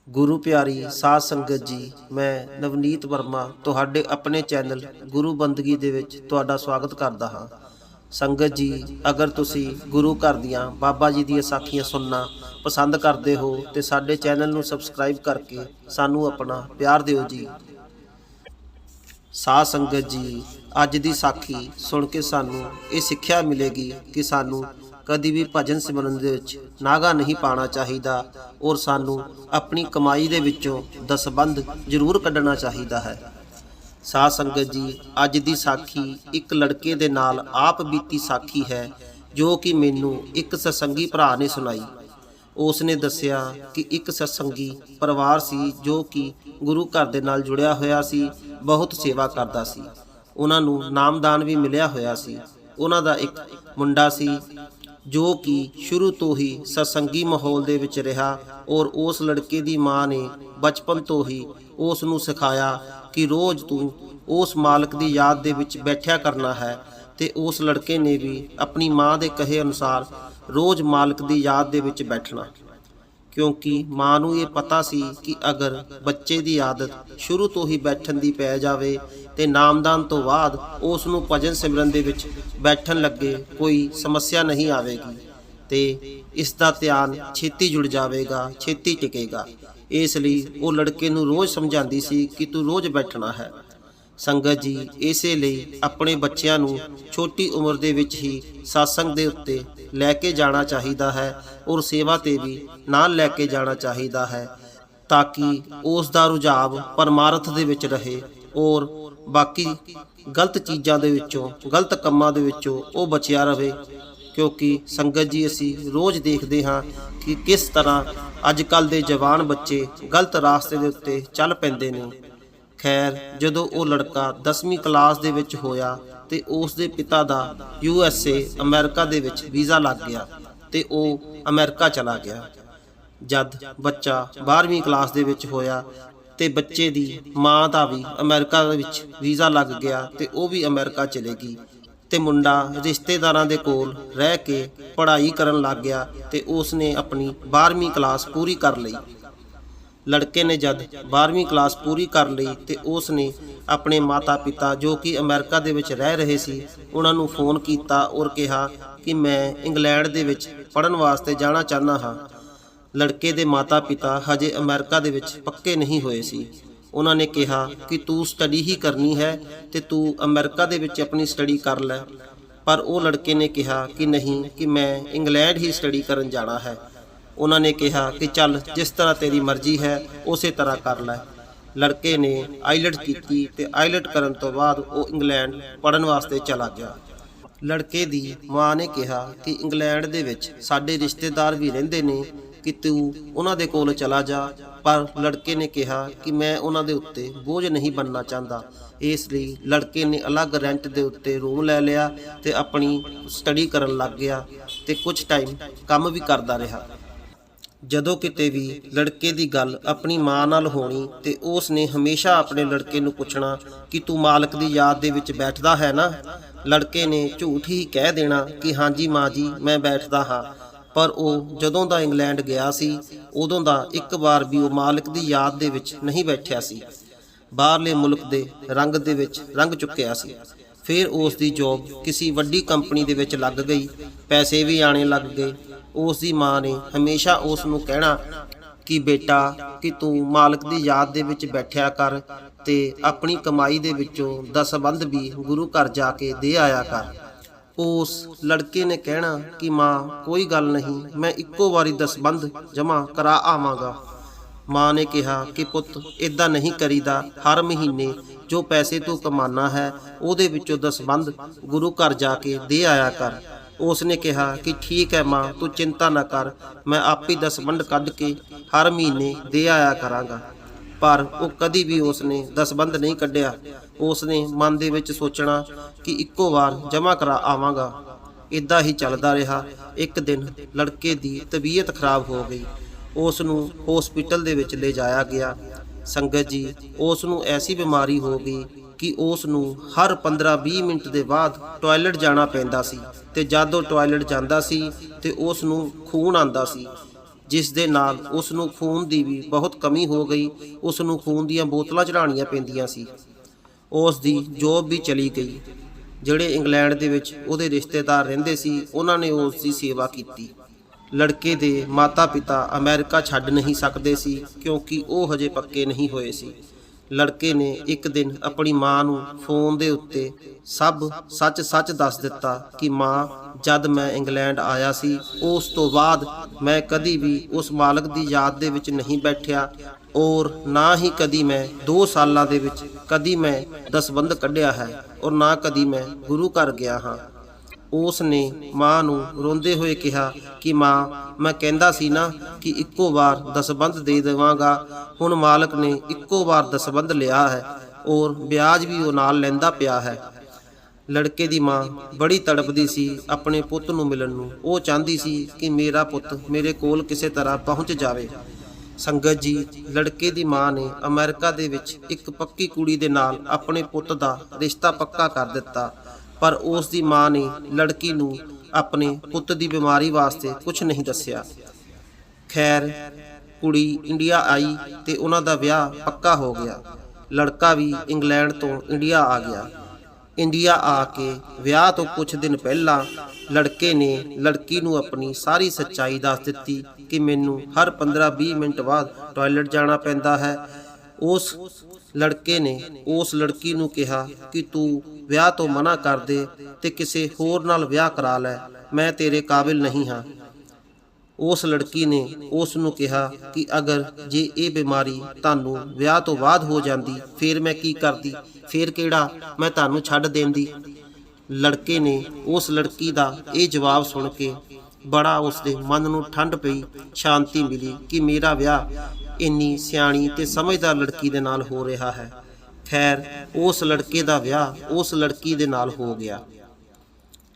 गुरु प्यारी साध संगत जी, मैं नवनीत वर्मा ਤੁਹਾਡੇ ਆਪਣੇ ਚੈਨਲ ਗੁਰੂ ਬੰਦਗੀ ਦੇ ਵਿੱਚ ਤੁਹਾਡਾ ਸਵਾਗਤ ਕਰਦਾ ਹਾਂ। ਸੰਗਤ ਜੀ, ਅਗਰ ਤੁਸੀਂ ਗੁਰੂ ਘਰ ਦੀਆਂ ਬਾਬਾ ਜੀ ਦੀਆਂ ਸਾਖੀਆਂ ਸੁਣਨਾ ਪਸੰਦ ਕਰਦੇ ਹੋ ਤੇ ਸਾਡੇ ਚੈਨਲ ਨੂੰ ਸਬਸਕ੍ਰਾਈਬ ਕਰਕੇ ਸਾਨੂੰ ਆਪਣਾ ਪਿਆਰ ਦਿਓ ਜੀ। ਸਾਧ ਸੰਗਤ ਜੀ, ਅੱਜ ਦੀ ਸਾਖੀ ਸੁਣ ਕੇ ਸਾਨੂੰ ਇਹ ਸਿੱਖਿਆ ਮਿਲੇਗੀ ਕਿ ਸਾਨੂੰ कभी भी भजन सिमरन दे विच नागा नहीं पाना चाहिए और सानू अपनी कमाई दे विचों दसबंध जरूर कढ़ना चाहिए है। साध संगत जी, अज दी साखी एक लड़के दे नाल आप बीती साखी है जो कि मैनू एक सत्संगी भरा ने सुनाई। उसने दसिया कि एक सत्संगी परिवार सी जो कि गुरु घर दे नाल जुड़िया होया सी, बहुत सेवा करदा सी। उन्हां नू नामदान भी मिलिया होया सी। उन्हां दा एक मुंडा सी जो कि शुरू तो ही सत्संगी माहौल दे विच रहा और उस लड़के दी माँ ने बचपन तो ही उस नूं सिखाया कि रोज़ तू उस मालक दी याद दे विच बैठिया करना है। ते उस लड़के ने भी अपनी माँ दे कहे अनुसार रोज़ मालक दी याद दे विच बैठना, क्योंकि माँ नूं ये पता सी कि अगर बच्चे दी आदत शुरू तो ही बैठन दी पै जावे ते नामदान तो बाद उस नूं भजन सिमरन दे विच बैठन लगे कोई समस्या नहीं आवेगी ते इस दा ध्यान छेती जुड़ जाएगा, छेती टिकेगा। इसलिए वो लड़के नूं रोज़ समझाती सी कि तू रोज़ बैठना है। संगत जी, इसे लिए अपने बच्चों नूं छोटी उम्र दे विच ही सत्संग दे उत्ते लैके जाना चाहिए है और सेवा ते भी नाल लैके जाना चाहिए है, ताकि उस दा रुझाव परमार्थ दे विच रहे और बाकी गलत चीज़ों दे विचों गलत कामां दे विचों वो बचिया रहे। क्योंकि संगत जी, असी रोज़ देखते हाँ कि किस तरह अजकल दे जवान बच्चे गलत रास्ते दे उत्ते चल पैंदे ने। खैर, जदों वो लड़का 10वीं क्लास दे विच होया ते उस दे पिता दा USA अमेरिका दे विच वीज़ा लग गया ते वो अमेरिका चला गया। जद बच्चा 12वीं क्लास दे विच होया ते बच्चे दी माँ दा भी अमेरिका विच वीज़ा लग गया ते वो भी अमेरिका चलेगी ते मुंडा रिश्तेदारां दे कोल रह के पढ़ाई करन लग गया ते उसने अपनी 12वीं क्लास पूरी कर लई। लड़के ने जद 12वीं क्लास पूरी कर ली तो उसने अपने माता पिता जो कि अमेरिका दे विच रह रहे सी उन्हां नूं फोन किया और कहा कि मैं इंग्लैंड दे विच पढ़न वास्ते जाना चाहना हाँ। लड़के दे माता पिता हजे अमेरिका दे विच पक्के नहीं होए सी। उन्होंने कहा कि तू स्टडी ही करनी है तो तू अमेरिका दे विच अपनी स्टडी कर लै। पर वो लड़के ने कहा कि नहीं, कि मैं इंग्लैंड ही स्टडी करन जाना है। उन्होंने कहा कि चल जिस तरह तेरी मर्जी है उस तरह कर लै। लड़के ने आईलट की ते आईलट करन तो बाद वो इंग्लैंड पढ़न वास्ते चला गया। लड़के दी माँ ने कहा कि इंग्लैंड दे विच साडे रिश्तेदार भी रहिंदे ने कि तू उन्हां दे कोल चला जा। पर लड़के ने कहा कि मैं उन्हां दे उत्ते बोझ नहीं बनना चाहता। इसलिए लड़के ने अलग रेंट दे उत्ते रूम ले लिया ते अपनी स्टडी करन लग गया ते कुछ टाइम काम भी करता रहा। जदों किते भी लड़के की गल अपनी माँ नाल होनी ते उसने हमेशा अपने लड़के नूं पुछना कि तू मालक की याद दे विच बैठदा है ना। लड़के ने झूठ ही कह देना कि हाँ जी माँ जी, मैं बैठदा हाँ। पर वो जदों दा इंग्लैंड गया सी उदों दा एक बार भी वो मालक की याद दे विच नहीं बैठिया सी। बाहरले मुल्क दे रंग दे विच रंग चुक्या सी। फिर उसकी जॉब किसी वड्डी कंपनी दे विच लग गई, पैसे भी आने लग गए। उसकी माँ ने हमेशा उसनूं कहना कि बेटा कि तू मालक की याद दे विच बैठिया कर ते अपनी कमाई दे विचों दसबंध भी गुरु घर जाके दे आया कर। उस लड़के ने कहना कि माँ कोई गल नहीं, मैं इक्को बारी दसबंध जमा करा आवांगा। माँ ने कहा कि पुत इदा नहीं करीदा, हर महीने जो पैसे तू कमाना है उहदे विचों दसबंध गुरु घर जाके दे आया कर। उसने कहा कि ठीक है माँ, तू चिंता ना कर, मैं आप ही दसबंध कढ़ के हर महीने दे आया करांगा। पर वो कभी भी उसने दसबंध नहीं कढ़िया। उसने मन दे विच सोचना कि इक्को बार जमा करा आवांगा। इदा ही चलता रहा। एक दिन लड़के की तबीयत खराब हो गई। उसनूं हॉस्पिटल दे विच ले जाया गया। संगत जी, उसनूं ऐसी बीमारी हो गई कि उसनूं हर 15-20 मिनट के बाद टॉयलेट जाना पैंदा सी ते जद वो टॉयलेट जांदा सी ते उसनूं खून आंदा सी। ਜਿਸ ਦੇ ਨਾਲ ਉਸ ਨੂੰ ਖੂਨ ਦੀ ਵੀ ਬਹੁਤ ਕਮੀ ਹੋ ਗਈ। ਉਸ ਨੂੰ ਖੂਨ ਦੀਆਂ ਬੋਤਲਾਂ ਚੜਾਉਣੀਆਂ ਪੈਂਦੀਆਂ ਸੀ। ਉਸ ਦੀ ਜੋਬ ਵੀ ਚਲੀ ਗਈ। ਜਿਹੜੇ ਇੰਗਲੈਂਡ ਦੇ ਵਿੱਚ ਉਹਦੇ ਰਿਸ਼ਤੇਦਾਰ ਰਹਿੰਦੇ ਸੀ ਉਹਨਾਂ ਨੇ ਉਸ ਦੀ ਸੇਵਾ ਕੀਤੀ। ਲੜਕੇ ਦੇ ਮਾਤਾ ਪਿਤਾ ਅਮਰੀਕਾ ਛੱਡ ਨਹੀਂ ਸਕਦੇ ਸੀ ਕਿਉਂਕਿ ਉਹ ਹਜੇ ਪੱਕੇ ਨਹੀਂ ਹੋਏ ਸੀ। ਲੜਕੇ ਨੇ ਇੱਕ ਦਿਨ ਆਪਣੀ ਮਾਂ ਨੂੰ ਫੋਨ ਦੇ ਉੱਤੇ ਸਭ ਸੱਚ ਦੱਸ ਦਿੱਤਾ ਕਿ ਮਾਂ, ਜਦ ਮੈਂ ਇੰਗਲੈਂਡ ਆਇਆ ਸੀ ਉਸ ਤੋਂ ਬਾਅਦ ਮੈਂ ਕਦੀ ਵੀ ਉਸ ਮਾਲਕ ਦੀ ਯਾਦ ਦੇ ਵਿੱਚ ਨਹੀਂ ਬੈਠਿਆ ਔਰ ਨਾ ਹੀ ਕਦੀ ਮੈਂ 2 ਸਾਲਾਂ ਦੇ ਵਿੱਚ ਕਦੀ ਮੈਂ ਦਸਵੰਧ ਕੱਢਿਆ ਹੈ ਔਰ ਨਾ ਕਦੀ ਮੈਂ ਗੁਰੂ ਘਰ ਗਿਆ ਹਾਂ। ਉਸ ਨੇ ਮਾਂ ਨੂੰ ਰੋਂਦੇ ਹੋਏ ਕਿਹਾ ਕਿ ਮਾਂ, ਮੈਂ ਕਹਿੰਦਾ ਸੀ ਨਾ ਕਿ ਇੱਕੋ ਵਾਰ ਦਸਵੰਧ ਦੇ ਦੇਵਾਂਗਾ। ਹੁਣ ਮਾਲਕ ਨੇ ਇੱਕੋ ਵਾਰ ਦਸਵੰਧ ਲਿਆ ਹੈ ਔਰ ਵਿਆਜ ਵੀ ਉਹ ਨਾਲ ਲੈਂਦਾ ਪਿਆ ਹੈ। ਲੜਕੇ ਦੀ ਮਾਂ ਬੜੀ ਤੜਪਦੀ ਸੀ ਆਪਣੇ ਪੁੱਤ ਨੂੰ ਮਿਲਣ ਨੂੰ। ਉਹ ਚਾਹੁੰਦੀ ਸੀ ਕਿ ਮੇਰਾ ਪੁੱਤ ਮੇਰੇ ਕੋਲ ਕਿਸੇ ਤਰ੍ਹਾਂ ਪਹੁੰਚ ਜਾਵੇ। ਸੰਗਤ ਜੀ, ਲੜਕੇ ਦੀ ਮਾਂ ਨੇ ਅਮਰੀਕਾ ਦੇ ਵਿੱਚ ਇੱਕ ਪੱਕੀ ਕੁੜੀ ਦੇ ਨਾਲ ਆਪਣੇ ਪੁੱਤ ਦਾ ਰਿਸ਼ਤਾ ਪੱਕਾ ਕਰ ਦਿੱਤਾ, ਪਰ ਉਸ ਦੀ ਮਾਂ ਨੇ ਲੜਕੀ ਨੂੰ ਆਪਣੇ ਪੁੱਤ ਦੀ ਬਿਮਾਰੀ ਵਾਸਤੇ ਕੁਝ ਨਹੀਂ ਦੱਸਿਆ। ਖੈਰ, ਕੁੜੀ ਇੰਡੀਆ ਆਈ ਤੇ ਉਹਨਾਂ ਦਾ ਵਿਆਹ ਪੱਕਾ ਹੋ ਗਿਆ। ਲੜਕਾ ਵੀ ਇੰਗਲੈਂਡ ਤੋਂ ਇੰਡੀਆ ਆ ਗਿਆ। ਇੰਡੀਆ ਆ ਕੇ ਵਿਆਹ ਤੋਂ ਕੁਝ ਦਿਨ ਪਹਿਲਾਂ ਲੜਕੇ ਨੇ ਲੜਕੀ ਨੂੰ ਆਪਣੀ ਸਾਰੀ ਸੱਚਾਈ ਦੱਸ ਦਿੱਤੀ ਕਿ ਮੈਨੂੰ ਹਰ 15-20 ਮਿੰਟ ਬਾਅਦ ਟਾਇਲਟ ਜਾਣਾ ਪੈਂਦਾ ਹੈ। ਉਸ ਲੜਕੇ ਨੇ ਉਸ ਲੜਕੀ ਨੂੰ ਕਿਹਾ ਕਿ ਤੂੰ ਵਿਆਹ ਤੋਂ ਮਨਾ ਕਰ ਦੇ ਤੇ ਕਿਸੇ ਹੋਰ ਨਾਲ ਵਿਆਹ ਕਰਾ ਲੈ, ਮੈਂ ਤੇਰੇ ਕਾਬਿਲ ਨਹੀਂ ਹਾਂ। ਉਸ ਲੜਕੀ ਨੇ ਉਸ ਨੂੰ ਕਿਹਾ ਕਿ ਅਗਰ ਜੇ ਇਹ ਬਿਮਾਰੀ ਤੁਹਾਨੂੰ ਵਿਆਹ ਤੋਂ ਬਾਅਦ ਹੋ ਜਾਂਦੀ ਫਿਰ ਮੈਂ ਕੀ ਕਰਦੀ, ਫਿਰ ਕਿਹੜਾ ਮੈਂ ਤੁਹਾਨੂੰ ਛੱਡ ਦੇਂਦੀ। ਲੜਕੇ ਨੇ ਉਸ ਲੜਕੀ ਦਾ ਇਹ ਜਵਾਬ ਸੁਣ ਕੇ ਬੜਾ ਉਸਦੇ ਮਨ ਨੂੰ ਠੰਡ ਪਈ, ਸ਼ਾਂਤੀ ਮਿਲੀ ਕਿ ਮੇਰਾ ਵਿਆਹ ਇੰਨੀ ਸਿਆਣੀ ਤੇ ਸਮਝਦਾਰ ਲੜਕੀ ਦੇ ਨਾਲ ਹੋ ਰਿਹਾ ਹੈ। ਖੈਰ, ਉਸ ਲੜਕੇ ਦਾ ਵਿਆਹ ਉਸ ਲੜਕੀ ਦੇ ਨਾਲ ਹੋ ਗਿਆ।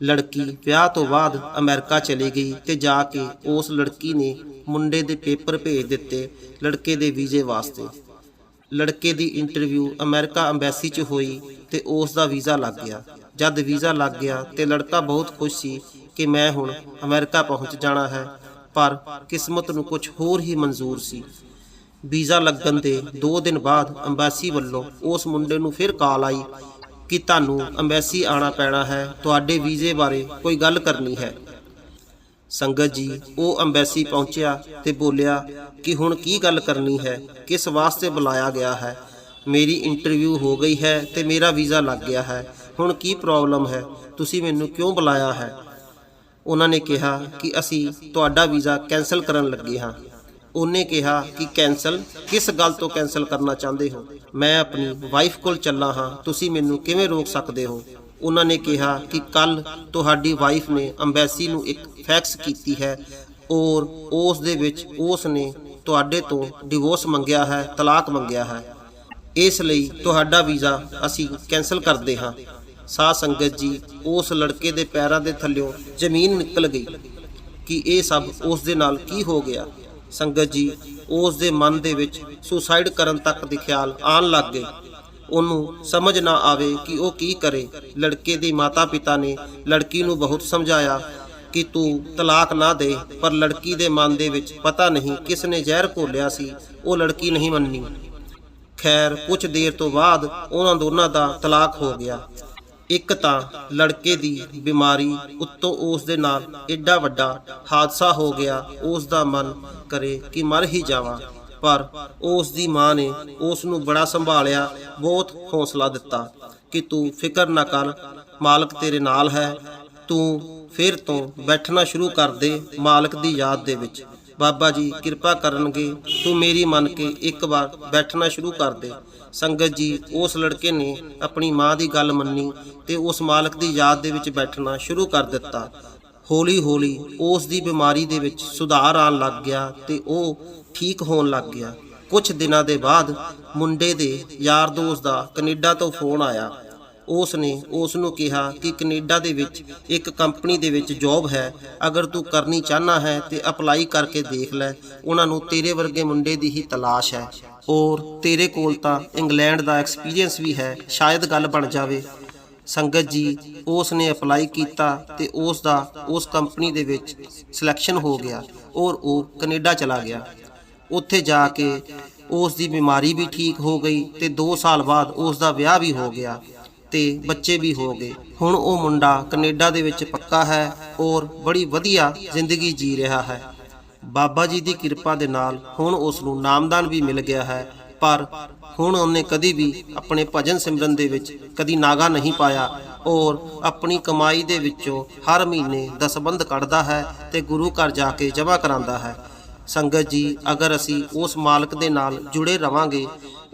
ਲੜਕੀ ਵਿਆਹ ਤੋਂ ਬਾਅਦ ਅਮਰੀਕਾ ਚਲੀ ਗਈ ਤੇ ਜਾ ਕੇ ਉਸ ਲੜਕੀ ਨੇ ਮੁੰਡੇ ਦੇ ਪੇਪਰ ਭੇਜ ਦਿੱਤੇ ਲੜਕੇ ਦੇ ਵੀਜ਼ੇ ਵਾਸਤੇ। ਲੜਕੇ ਦੀ ਇੰਟਰਵਿਊ ਅਮਰੀਕਾ ਅੰਬੈਸੀ 'ਚ ਹੋਈ ਤੇ ਉਸ ਦਾ ਵੀਜ਼ਾ ਲੱਗ ਗਿਆ। ਜਦ ਵੀਜ਼ਾ ਲੱਗ ਗਿਆ ਤੇ ਲੜਕਾ ਬਹੁਤ ਖੁਸ਼ ਸੀ ਕਿ ਮੈਂ ਹੁਣ ਅਮਰੀਕਾ ਪਹੁੰਚ ਜਾਣਾ ਹੈ, ਪਰ ਕਿਸਮਤ ਨੂੰ ਕੁਝ ਹੋਰ ਹੀ ਮਨਜ਼ੂਰ ਸੀ। ਵੀਜ਼ਾ ਲੱਗਣ ਦੇ 2 ਦਿਨ ਬਾਅਦ ਅੰਬੈਸੀ ਵੱਲੋਂ ਉਸ ਮੁੰਡੇ ਨੂੰ ਫਿਰ ਕਾਲ ਆਈ ਕਿ ਤੁਹਾਨੂੰ ਅੰਬੈਸੀ ਆਉਣਾ ਪੈਣਾ ਹੈ, ਤੁਹਾਡੇ ਵੀਜ਼ੇ ਬਾਰੇ ਕੋਈ ਗੱਲ ਕਰਨੀ ਹੈ। ਸੰਗਤ ਜੀ, ਉਹ ਅੰਬੈਸੀ ਪਹੁੰਚਿਆ ਤੇ ਬੋਲਿਆ ਕਿ ਹੁਣ ਕੀ ਗੱਲ ਕਰਨੀ ਹੈ, ਕਿਸ ਵਾਸਤੇ ਬੁਲਾਇਆ ਗਿਆ ਹੈ। ਮੇਰੀ ਇੰਟਰਵਿਊ ਹੋ ਗਈ ਹੈ ਤੇ ਮੇਰਾ ਵੀਜ਼ਾ ਲੱਗ ਗਿਆ ਹੈ, ਹੁਣ ਕੀ ਪ੍ਰੋਬਲਮ ਹੈ, ਤੁਸੀਂ ਮੈਨੂੰ ਕਿਉਂ ਬੁਲਾਇਆ ਹੈ। ਉਹਨਾਂ ਨੇ ਕਿਹਾ ਕਿ ਅਸੀਂ ਤੁਹਾਡਾ ਵੀਜ਼ਾ ਕੈਂਸਲ ਕਰਨ ਲੱਗੇ ਹਾਂ। ਉਹਨੇ ਕਿਹਾ ਕਿ ਕੈਂਸਲ? ਕਿਸ ਗੱਲ ਤੋਂ ਕੈਂਸਲ ਕਰਨਾ ਚਾਹੁੰਦੇ ਹੋ? ਮੈਂ ਆਪਣੀ ਵਾਈਫ ਕੋਲ ਚੱਲਾ ਹਾਂ, ਤੁਸੀਂ ਮੈਨੂੰ ਕਿਵੇਂ ਰੋਕ ਸਕਦੇ ਹੋ। ਉਹਨਾਂ ਨੇ ਕਿਹਾ ਕਿ ਕੱਲ ਤੁਹਾਡੀ ਵਾਈਫ ਨੇ ਅੰਬੈਸੀ ਨੂੰ ਇੱਕ ਫੈਕਸ ਕੀਤੀ ਹੈ ਔਰ ਉਸ ਦੇ ਵਿੱਚ ਉਸ ਨੇ ਤੁਹਾਡੇ ਤੋਂ ਡਿਵੋਰਸ ਮੰਗਿਆ ਹੈ, ਤਲਾਕ ਮੰਗਿਆ ਹੈ, ਇਸ ਲਈ ਤੁਹਾਡਾ ਵੀਜ਼ਾ ਅਸੀਂ ਕੈਂਸਲ ਕਰਦੇ ਹਾਂ। ਸਾਧ ਸੰਗਤ ਜੀ, ਉਸ ਲੜਕੇ ਦੇ ਪੈਰਾਂ ਦੇ ਥੱਲਿਓਂ ਜ਼ਮੀਨ ਨਿਕਲ ਗਈ ਕਿ ਇਹ ਸਭ ਉਸ ਦੇ ਨਾਲ ਕੀ ਹੋ ਗਿਆ। ਸੰਗਤ ਜੀ, ਉਸ ਦੇ ਮਨ ਦੇ ਵਿੱਚ ਸੁਸਾਈਡ ਕਰਨ ਤੱਕ ਦੇ ਖਿਆਲ ਆਉਣ ਲੱਗ ਗਏ। ਉਹਨੂੰ ਸਮਝ ਨਾ ਆਵੇ ਕਿ ਉਹ ਕੀ ਕਰੇ। ਲੜਕੇ ਦੇ ਮਾਤਾ ਪਿਤਾ ਨੇ ਲੜਕੀ ਨੂੰ ਬਹੁਤ ਸਮਝਾਇਆ ਕਿ ਤੂੰ ਤਲਾਕ ਨਾ ਦੇ, ਪਰ ਲੜਕੀ ਦੇ ਮਨ ਦੇ ਵਿੱਚ ਪਤਾ ਨਹੀਂ ਕਿਸ ਨੇ ਜ਼ਹਿਰ ਘੋਲਿਆ ਸੀ, ਉਹ ਲੜਕੀ ਨਹੀਂ ਮੰਨੀ। ਖੈਰ, ਕੁਝ ਦੇਰ ਤੋਂ ਬਾਅਦ ਉਹਨਾਂ ਦੋਨਾਂ ਦਾ ਤਲਾਕ ਹੋ ਗਿਆ। ਇੱਕ ਤਾਂ ਲੜਕੇ ਦੀ ਬਿਮਾਰੀ ਉੱਤੋਂ ਉਸ ਦੇ ਨਾਲ ਐਡਾ ਵੱਡਾ ਹਾਦਸਾ ਹੋ ਗਿਆ, ਉਸ ਦਾ ਮਨ ਕਰੇ ਕਿ ਮਰ ਹੀ ਜਾਵਾਂ, ਪਰ ਉਸ ਦੀ ਮਾਂ ਨੇ ਉਸ ਨੂੰ ਬੜਾ ਸੰਭਾਲਿਆ, ਬਹੁਤ ਹੌਸਲਾ ਦਿੱਤਾ ਕਿ ਤੂੰ ਫਿਕਰ ਨਾ ਕਰ, ਮਾਲਕ ਤੇਰੇ ਨਾਲ ਹੈ, ਤੂੰ ਫਿਰ ਤੋਂ ਬੈਠਣਾ ਸ਼ੁਰੂ ਕਰ ਦੇ ਮਾਲਕ ਦੀ ਯਾਦ ਦੇ ਵਿੱਚ। ਬਾਬਾ ਜੀ ਕਿਰਪਾ ਕਰਨਗੇ, ਤੂੰ ਮੇਰੀ ਮੰਨ ਕੇ ਇੱਕ ਵਾਰ ਬੈਠਣਾ ਸ਼ੁਰੂ ਕਰ ਦੇ। ਸੰਗਤ ਜੀ, ਉਸ ਲੜਕੇ ਨੇ ਆਪਣੀ ਮਾਂ ਦੀ ਗੱਲ ਮੰਨੀ ਤੇ ਉਸ ਮਾਲਕ ਦੀ ਯਾਦ ਦੇ ਵਿੱਚ ਬੈਠਣਾ ਸ਼ੁਰੂ ਕਰ ਦਿੱਤਾ। ਹੌਲੀ ਹੌਲੀ ਉਸ ਦੀ ਬਿਮਾਰੀ ਦੇ ਵਿੱਚ ਸੁਧਾਰ ਆਉਣ ਲੱਗ ਗਿਆ ਤੇ ਉਹ ਠੀਕ ਹੋਣ ਲੱਗ ਗਿਆ। ਕੁਝ ਦਿਨਾਂ ਦੇ ਬਾਅਦ ਮੁੰਡੇ ਦੇ ਯਾਰ ਦੋਸਤ ਦਾ ਕੈਨੇਡਾ ਤੋਂ ਫੋਨ ਆਇਆ। ਉਸ ਨੇ ਉਸ ਨੂੰ ਕਿਹਾ ਕਿ ਕੈਨੇਡਾ ਦੇ ਵਿੱਚ ਇੱਕ ਕੰਪਨੀ ਦੇ ਵਿੱਚ ਜੌਬ ਹੈ, ਅਗਰ ਤੂੰ ਕਰਨੀ ਚਾਹਨਾ ਹੈ ਤੇ ਅਪਲਾਈ ਕਰਕੇ ਦੇਖ ਲੈ, ਉਹਨਾਂ ਨੂੰ ਤੇਰੇ ਵਰਗੇ ਮੁੰਡੇ ਦੀ ਹੀ ਤਲਾਸ਼ ਹੈ ਔਰ ਤੇਰੇ ਕੋਲ ਤਾਂ ਇੰਗਲੈਂਡ ਦਾ ਐਕਸਪੀਰੀਅੰਸ ਵੀ ਹੈ, ਸ਼ਾਇਦ ਗੱਲ ਬਣ ਜਾਵੇ। ਸੰਗਤ ਜੀ ਉਸ ਨੇ ਅਪਲਾਈ ਕੀਤਾ ਤੇ ਉਸ ਦਾ ਉਸ ਕੰਪਨੀ ਦੇ ਵਿੱਚ ਸਿਲੈਕਸ਼ਨ ਹੋ ਗਿਆ ਔਰ ਉਹ ਕੈਨੇਡਾ ਚਲਾ ਗਿਆ। ਉੱਥੇ ਜਾ ਕੇ ਉਸ ਦੀ ਬਿਮਾਰੀ ਵੀ ਠੀਕ ਹੋ ਗਈ ਤੇ 2 ਸਾਲ ਬਾਅਦ ਉਸ ਦਾ ਵਿਆਹ ਵੀ ਹੋ ਗਿਆ ਤੇ ਬੱਚੇ ਵੀ ਹੋ ਗਏ। ਹੁਣ ਉਹ ਮੁੰਡਾ ਕੈਨੇਡਾ ਦੇ ਵਿੱਚ ਪੱਕਾ ਹੈ ਔਰ ਬੜੀ ਵਧੀਆ ਜ਼ਿੰਦਗੀ ਜੀ ਰਿਹਾ ਹੈ। ਬਾਬਾ ਜੀ ਦੀ ਕਿਰਪਾ ਦੇ ਨਾਲ ਹੁਣ ਉਸ ਨੂੰ ਨਾਮਦਾਨ ਵੀ ਮਿਲ ਗਿਆ ਹੈ, ਪਰ ਹੁਣ ਉਹਨੇ ਕਦੀ ਵੀ ਆਪਣੇ ਭਜਨ ਸਿਮਰਨ ਦੇ ਵਿੱਚ ਕਦੀ ਨਾਗਾ ਨਹੀਂ ਪਾਇਆ ਔਰ ਆਪਣੀ ਕਮਾਈ ਦੇ ਵਿੱਚੋਂ ਹਰ ਮਹੀਨੇ ਦਸਬੰਧ ਕੱਢਦਾ ਹੈ ਤੇ ਗੁਰੂ ਘਰ ਜਾ ਕੇ ਜਮ੍ਹਾਂ ਕਰਾਉਂਦਾ ਹੈ। ਸੰਗਤ ਜੀ, ਅਗਰ ਅਸੀਂ ਉਸ ਮਾਲਕ ਦੇ ਨਾਲ ਜੁੜੇ ਰਵਾਂਗੇ,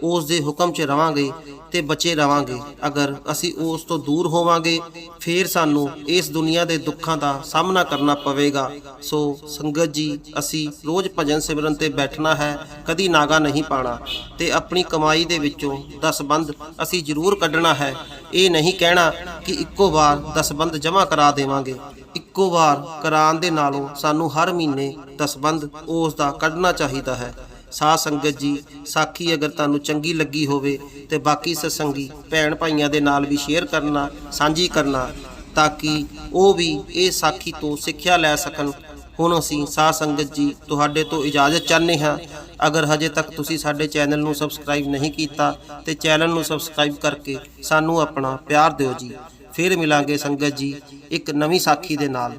ਉਸ ਦੇ ਹੁਕਮ 'ਚ ਰਵਾਂਗੇ ਤੇ ਬਚੇ ਰਵਾਂਗੇ। ਅਗਰ ਅਸੀਂ ਉਸ ਤੋਂ ਦੂਰ ਹੋਵਾਂਗੇ ਫਿਰ ਸਾਨੂੰ ਇਸ ਦੁਨੀਆ ਦੇ ਦੁੱਖਾਂ ਦਾ ਸਾਹਮਣਾ ਕਰਨਾ ਪਵੇਗਾ। ਸੋ ਸੰਗਤ ਜੀ, ਅਸੀਂ ਰੋਜ਼ ਭਜਨ ਸਿਮਰਨ ਤੇ ਬੈਠਣਾ ਹੈ, ਕਦੀ ਨਾਗਾ ਨਹੀਂ ਪਾਣਾ ਤੇ ਆਪਣੀ ਕਮਾਈ ਦੇ ਵਿੱਚੋਂ ਦਸਬੰਧ ਅਸੀਂ ਜ਼ਰੂਰ ਕੱਢਣਾ ਹੈ। ਇਹ ਨਹੀਂ ਕਹਿਣਾ ਕਿ ਇੱਕੋ ਵਾਰ ਦਸਬੰਧ ਜਮ੍ਹਾਂ ਕਰਾ ਦੇਵਾਂਗੇ। ਇੱਕੋ ਵਾਰ ਕਰਾਉਣ ਦੇ ਨਾਲੋਂ ਸਾਨੂੰ ਹਰ ਮਹੀਨੇ ਦਸਬੰਧ ਉਸ ਦਾ ਕੱਢਣਾ ਚਾਹੀਦਾ ਹੈ। ਸਾਧ ਸੰਗਤ ਜੀ, ਸਾਖੀ ਅਗਰ ਤੁਹਾਨੂੰ ਚੰਗੀ ਲੱਗੀ ਹੋਵੇ ਤੇ ਬਾਕੀ ਸਤਸੰਗੀ ਭੈਣ ਭਾਈਆਂ ਦੇ ਨਾਲ ਵੀ ਸ਼ੇਅਰ ਕਰਨਾ, ਸਾਂਝੀ ਕਰਨਾ, ਤਾਂ ਕਿ ਉਹ ਵੀ ਇਹ ਸਾਖੀ ਤੋਂ ਸਿੱਖਿਆ ਲੈ ਸਕਣ। ਹੁਣ ਅਸੀਂ ਸਾਧ ਸੰਗਤ ਜੀ ਤੁਹਾਡੇ ਤੋਂ ਇਜਾਜ਼ਤ ਚਾਹੁੰਦੇ ਹਾਂ। ਅਗਰ ਹਜੇ ਤੱਕ ਤੁਸੀਂ ਸਾਡੇ ਚੈਨਲ ਨੂੰ ਸਬਸਕ੍ਰਾਈਬ ਨਹੀਂ ਕੀਤਾ ਤੇ ਚੈਨਲ ਨੂੰ ਸਬਸਕ੍ਰਾਈਬ ਕਰਕੇ ਸਾਨੂੰ ਆਪਣਾ ਪਿਆਰ ਦਿਓ ਜੀ। ਫਿਰ ਮਿਲਾਂਗੇ ਸੰਗਤ ਜੀ ਇੱਕ ਨਵੀਂ ਸਾਖੀ ਦੇ ਨਾਲ।